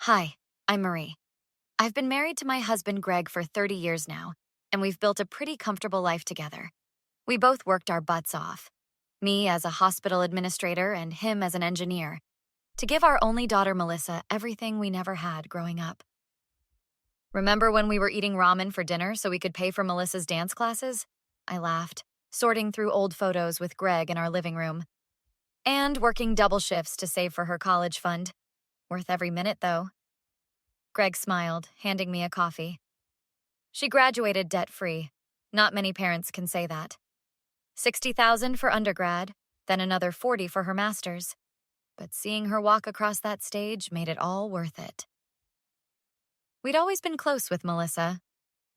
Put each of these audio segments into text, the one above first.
Hi, I'm Marie. I've been married to my husband Greg for 30 years now, and we've built a pretty comfortable life together. We both worked our butts off, me as a hospital administrator and him as an engineer, to give our only daughter Melissa everything we never had growing up. Remember when we were eating ramen for dinner so we could pay for Melissa's dance classes? I laughed, sorting through old photos with Greg in our living room. And working double shifts to save for her college fund. Worth every minute, though. Greg smiled, handing me a coffee. She graduated debt-free. Not many parents can say that. 60,000 for undergrad, then another 40 for her master's. But seeing her walk across that stage made it all worth it. We'd always been close with Melissa.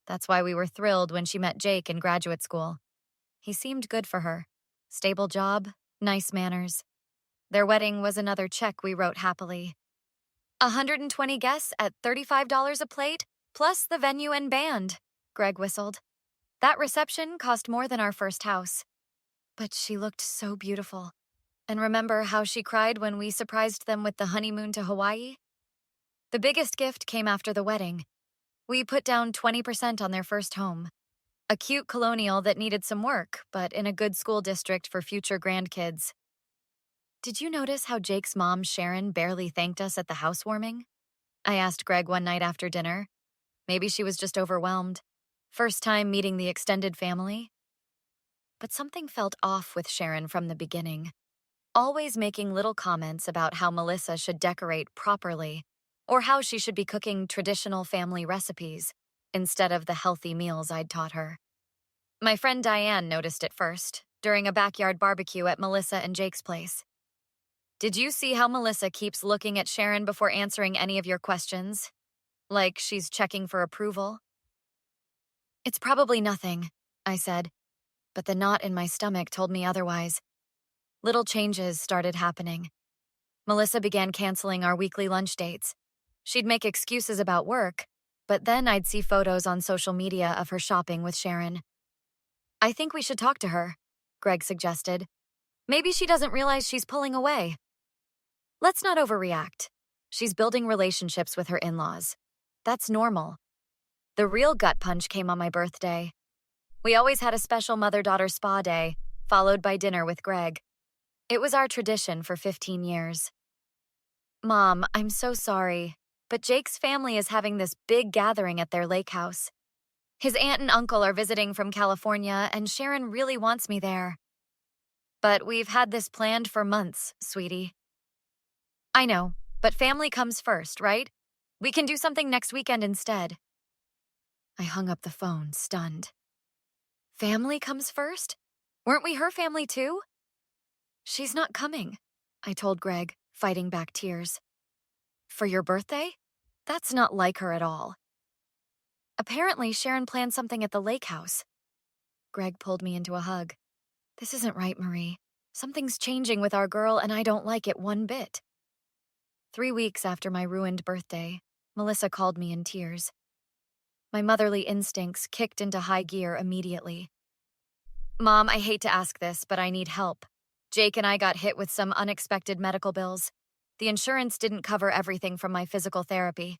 That's why we were thrilled when she met Jake in graduate school. He seemed good for her. Stable job, nice manners. Their wedding was another check we wrote happily. 120 guests at $35 a plate, plus the venue and band, Greg whistled. That reception cost more than our first house. But she looked so beautiful. And remember how she cried when we surprised them with the honeymoon to Hawaii? The biggest gift came after the wedding. We put down 20% on their first home. A cute colonial that needed some work, but in a good school district for future grandkids. Did you notice how Jake's mom, Sharon, barely thanked us at the housewarming? I asked Greg one night after dinner. Maybe she was just overwhelmed. First time meeting the extended family. But something felt off with Sharon from the beginning. Always making little comments about how Melissa should decorate properly, or how she should be cooking traditional family recipes, instead of the healthy meals I'd taught her. My friend Diane noticed it first, during a backyard barbecue at Melissa and Jake's place. Did you see how Melissa keeps looking at Sharon before answering any of your questions? Like she's checking for approval? It's probably nothing, I said, but the knot in my stomach told me otherwise. Little changes started happening. Melissa began canceling our weekly lunch dates. She'd make excuses about work, but then I'd see photos on social media of her shopping with Sharon. I think we should talk to her, Greg suggested. Maybe she doesn't realize she's pulling away. Let's not overreact. She's building relationships with her in-laws. That's normal. The real gut punch came on my birthday. We always had a special mother-daughter spa day, followed by dinner with Greg. It was our tradition for 15 years. Mom, I'm so sorry, but Jake's family is having this big gathering at their lake house. His aunt and uncle are visiting from California, and Sharon really wants me there. But we've had this planned for months, sweetie. I know, but family comes first, right? We can do something next weekend instead. I hung up the phone, stunned. Family comes first? Weren't we her family too? She's not coming, I told Greg, fighting back tears. For your birthday? That's not like her at all. Apparently, Sharon planned something at the lake house. Greg pulled me into a hug. This isn't right, Marie. Something's changing with our girl, and I don't like it one bit. 3 weeks after my ruined birthday, Melissa called me in tears. My motherly instincts kicked into high gear immediately. Mom, I hate to ask this, but I need help. Jake and I got hit with some unexpected medical bills. The insurance didn't cover everything from my physical therapy.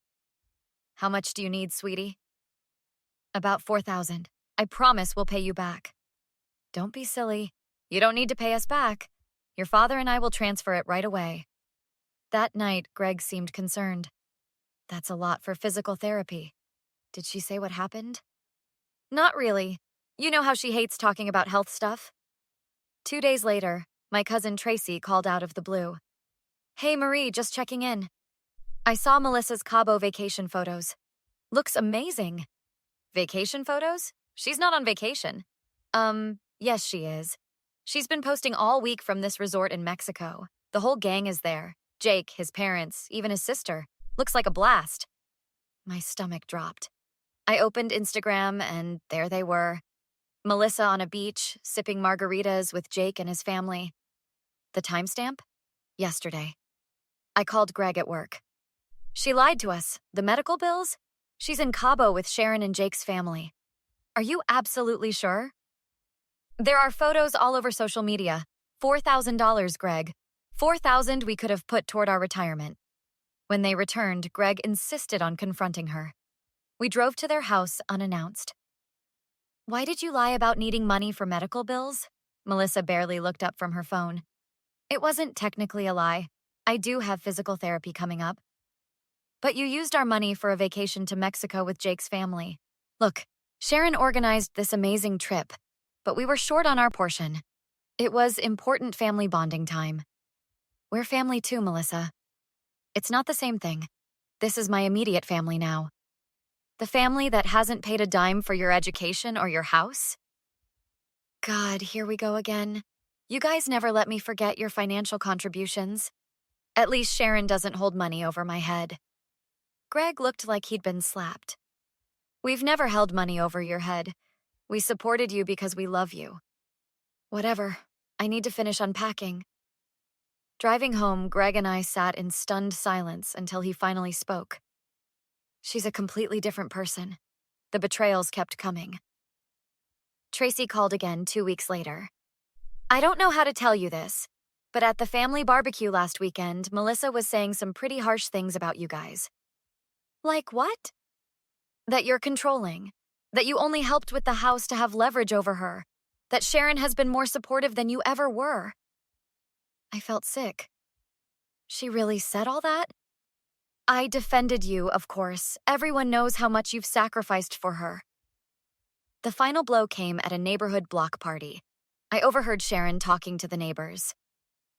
How much do you need, sweetie? About $4,000. I promise we'll pay you back. Don't be silly. You don't need to pay us back. Your father and I will transfer it right away. That night, Greg seemed concerned. That's a lot for physical therapy. Did she say what happened? Not really. You know how she hates talking about health stuff. 2 days later, my cousin Tracy called out of the blue. Hey, Marie, just checking in. I saw Melissa's Cabo vacation photos. Looks amazing. Vacation photos? She's not on vacation. Yes, she is. She's been posting all week from this resort in Mexico. The whole gang is there. Jake, his parents, even his sister. Looks like a blast. My stomach dropped. I opened Instagram, and there they were. Melissa on a beach, sipping margaritas with Jake and his family. The timestamp? Yesterday. I called Greg at work. She lied to us. The medical bills? She's in Cabo with Sharon and Jake's family. Are you absolutely sure? There are photos all over social media. $4,000, Greg. $4,000 we could have put toward our retirement. When they returned, Greg insisted on confronting her. We drove to their house unannounced. Why did you lie about needing money for medical bills? Melissa barely looked up from her phone. It wasn't technically a lie. I do have physical therapy coming up. But you used our money for a vacation to Mexico with Jake's family. Look, Sharon organized this amazing trip, but we were short on our portion. It was important family bonding time. We're family too, Melissa. It's not the same thing. This is my immediate family now. The family that hasn't paid a dime for your education or your house? God, here we go again. You guys never let me forget your financial contributions. At least Sharon doesn't hold money over my head. Greg looked like he'd been slapped. We've never held money over your head. We supported you because we love you. Whatever. I need to finish unpacking. Driving home, Greg and I sat in stunned silence until he finally spoke. She's a completely different person. The betrayals kept coming. Tracy called again 2 weeks later. I don't know how to tell you this, but at the family barbecue last weekend, Melissa was saying some pretty harsh things about you guys. Like what? That you're controlling. That you only helped with the house to have leverage over her. That Sharon has been more supportive than you ever were. I felt sick. She really said all that? I defended you, of course. Everyone knows how much you've sacrificed for her. The final blow came at a neighborhood block party. I overheard Sharon talking to the neighbors.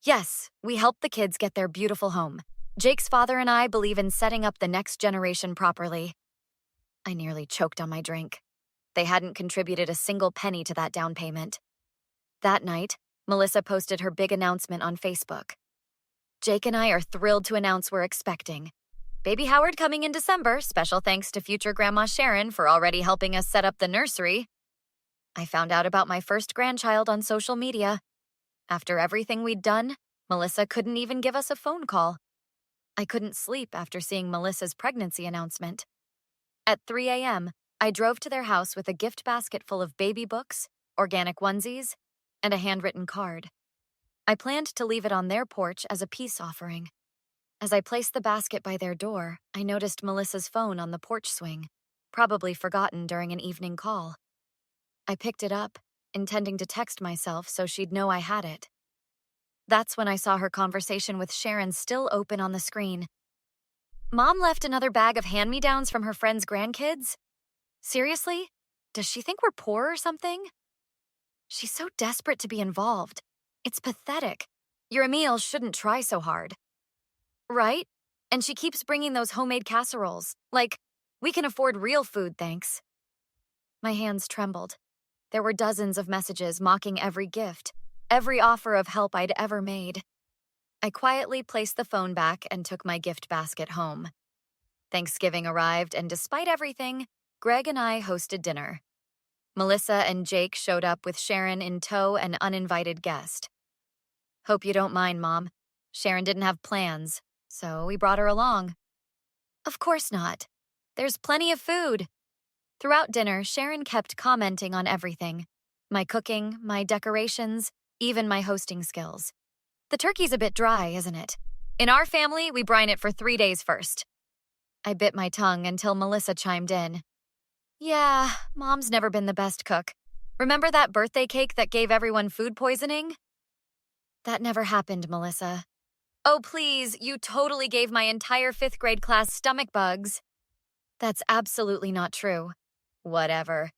Yes, we helped the kids get their beautiful home. Jake's father and I believe in setting up the next generation properly. I nearly choked on my drink. They hadn't contributed a single penny to that down payment. That night, Melissa posted her big announcement on Facebook. Jake and I are thrilled to announce we're expecting. Baby Howard coming in December, special thanks to future Grandma Sharon for already helping us set up the nursery. I found out about my first grandchild on social media. After everything we'd done, Melissa couldn't even give us a phone call. I couldn't sleep after seeing Melissa's pregnancy announcement. At 3 a.m., I drove to their house with a gift basket full of baby books, organic onesies, and a handwritten card. I planned to leave it on their porch as a peace offering. As I placed the basket by their door, I noticed Melissa's phone on the porch swing, probably forgotten during an evening call. I picked it up, intending to text myself so she'd know I had it. That's when I saw her conversation with Sharon still open on the screen. Mom left another bag of hand-me-downs from her friend's grandkids? Seriously? Does she think we're poor or something? She's so desperate to be involved. It's pathetic. Your Emil shouldn't try so hard. Right? And she keeps bringing those homemade casseroles. Like, we can afford real food, thanks. My hands trembled. There were dozens of messages mocking every gift, every offer of help I'd ever made. I quietly placed the phone back and took my gift basket home. Thanksgiving arrived, and despite everything, Greg and I hosted dinner. Melissa and Jake showed up with Sharon in tow, an uninvited guest. Hope you don't mind, Mom. Sharon didn't have plans, so we brought her along. Of course not. There's plenty of food. Throughout dinner, Sharon kept commenting on everything. My cooking, my decorations, even my hosting skills. The turkey's a bit dry, isn't it? In our family, we brine it for 3 days first. I bit my tongue until Melissa chimed in. Yeah, Mom's never been the best cook. Remember that birthday cake that gave everyone food poisoning? That never happened, Melissa. Oh, please, you totally gave my entire 5th grade class stomach bugs. That's absolutely not true. Whatever.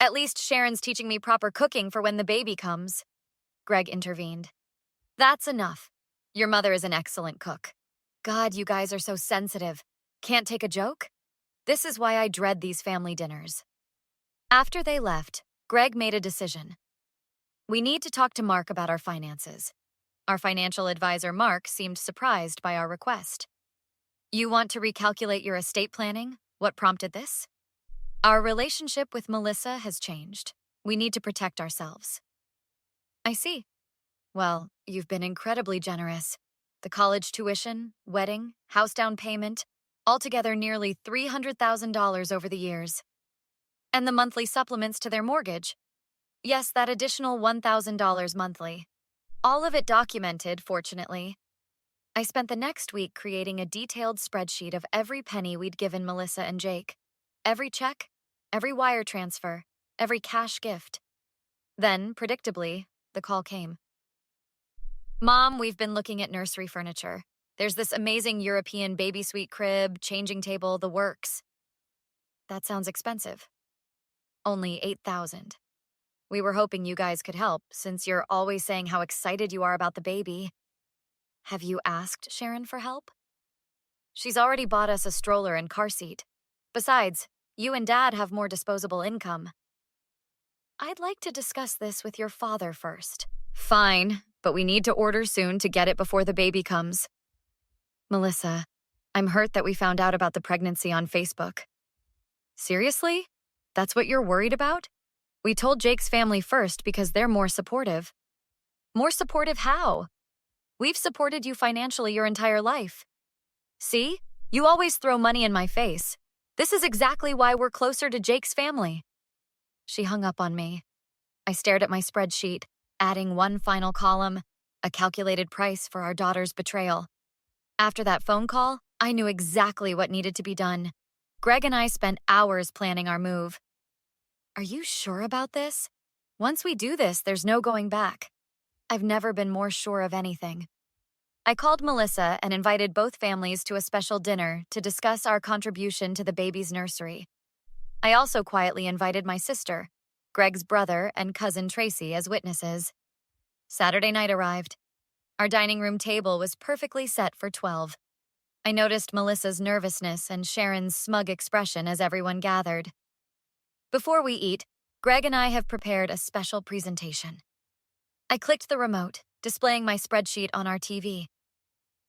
At least Sharon's teaching me proper cooking for when the baby comes. Greg intervened. That's enough. Your mother is an excellent cook. God, you guys are so sensitive. Can't take a joke? This is why I dread these family dinners. After they left, Greg made a decision. We need to talk to Mark about our finances. Our financial advisor, Mark, seemed surprised by our request. You want to recalculate your estate planning? What prompted this? Our relationship with Melissa has changed. We need to protect ourselves. I see. Well, you've been incredibly generous. The college tuition, wedding, house down payment, altogether nearly $300,000 over the years. And the monthly supplements to their mortgage. Yes, that additional $1,000 monthly. All of it documented, fortunately. I spent the next week creating a detailed spreadsheet of every penny we'd given Melissa and Jake. Every check, every wire transfer, every cash gift. Then, predictably, the call came. Mom, we've been looking at nursery furniture. There's this amazing European baby suite crib, changing table, the works. That sounds expensive. Only $8,000. We were hoping you guys could help, since you're always saying how excited you are about the baby. Have you asked Sharon for help? She's already bought us a stroller and car seat. Besides, you and Dad have more disposable income. I'd like to discuss this with your father first. Fine, but we need to order soon to get it before the baby comes. Melissa, I'm hurt that we found out about the pregnancy on Facebook. Seriously? That's what you're worried about? We told Jake's family first because they're more supportive. More supportive how? We've supported you financially your entire life. See? You always throw money in my face. This is exactly why we're closer to Jake's family. She hung up on me. I stared at my spreadsheet, adding one final column, a calculated price for our daughter's betrayal. After that phone call, I knew exactly what needed to be done. Greg and I spent hours planning our move. Are you sure about this? Once we do this, there's no going back. I've never been more sure of anything. I called Melissa and invited both families to a special dinner to discuss our contribution to the baby's nursery. I also quietly invited my sister, Greg's brother, and cousin Tracy as witnesses. Saturday night arrived. Our dining room table was perfectly set for 12. I noticed Melissa's nervousness and Sharon's smug expression as everyone gathered. Before we eat, Greg and I have prepared a special presentation. I clicked the remote, displaying my spreadsheet on our TV.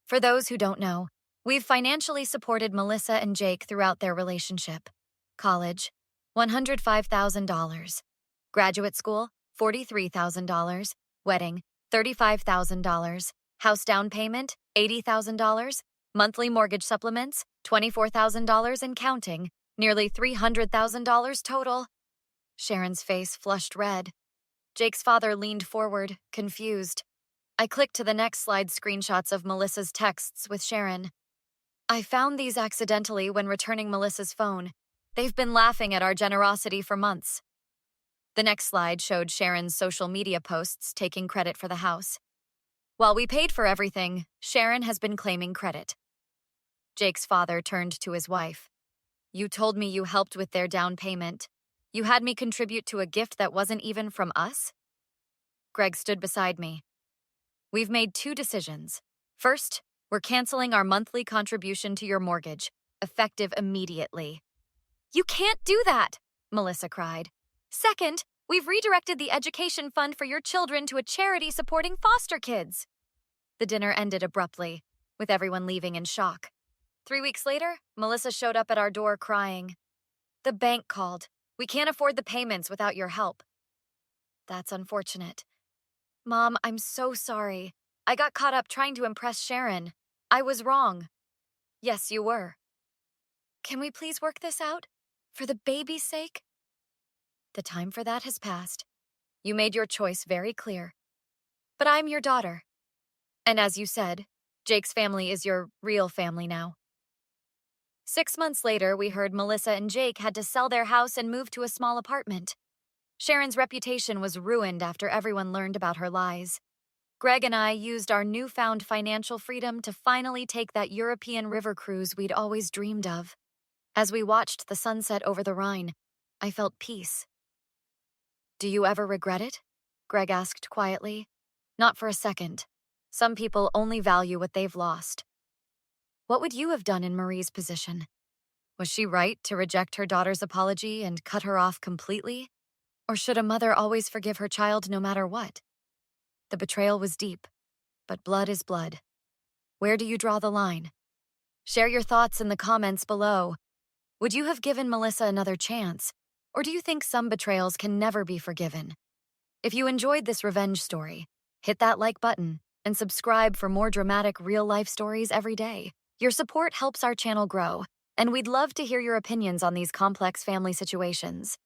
For those who don't know, we've financially supported Melissa and Jake throughout their relationship. College, $105,000. Graduate school, $43,000. Wedding, $35,000. House down payment, $80,000. Monthly mortgage supplements, $24,000 and counting. Nearly $300,000 total. Sharon's face flushed red. Jake's father leaned forward, confused. I clicked to the next slide screenshots of Melissa's texts with Sharon. I found these accidentally when returning Melissa's phone. They've been laughing at our generosity for months. The next slide showed Sharon's social media posts taking credit for the house. While we paid for everything, Sharon has been claiming credit. Jake's father turned to his wife. You told me you helped with their down payment. You had me contribute to a gift that wasn't even from us? Greg stood beside me. We've made two decisions. First, we're canceling our monthly contribution to your mortgage, effective immediately. You can't do that, Melissa cried. Second, we've redirected the education fund for your children to a charity supporting foster kids. The dinner ended abruptly, with everyone leaving in shock. 3 weeks later, Melissa showed up at our door crying. The bank called. We can't afford the payments without your help. That's unfortunate. Mom, I'm so sorry. I got caught up trying to impress Sharon. I was wrong. Yes, you were. Can we please work this out? For the baby's sake? The time for that has passed. You made your choice very clear. But I'm your daughter. And as you said, Jake's family is your real family now. 6 months later, we heard Melissa and Jake had to sell their house and move to a small apartment. Sharon's reputation was ruined after everyone learned about her lies. Greg and I used our newfound financial freedom to finally take that European river cruise we'd always dreamed of. As we watched the sunset over the Rhine, I felt peace. Do you ever regret it? Greg asked quietly. Not for a second. Some people only value what they've lost. What would you have done in Marie's position? Was she right to reject her daughter's apology and cut her off completely? Or should a mother always forgive her child no matter what? The betrayal was deep, but blood is blood. Where do you draw the line? Share your thoughts in the comments below. Would you have given Melissa another chance? Or do you think some betrayals can never be forgiven? If you enjoyed this revenge story, hit that like button and subscribe for more dramatic real-life stories every day. Your support helps our channel grow, and we'd love to hear your opinions on these complex family situations.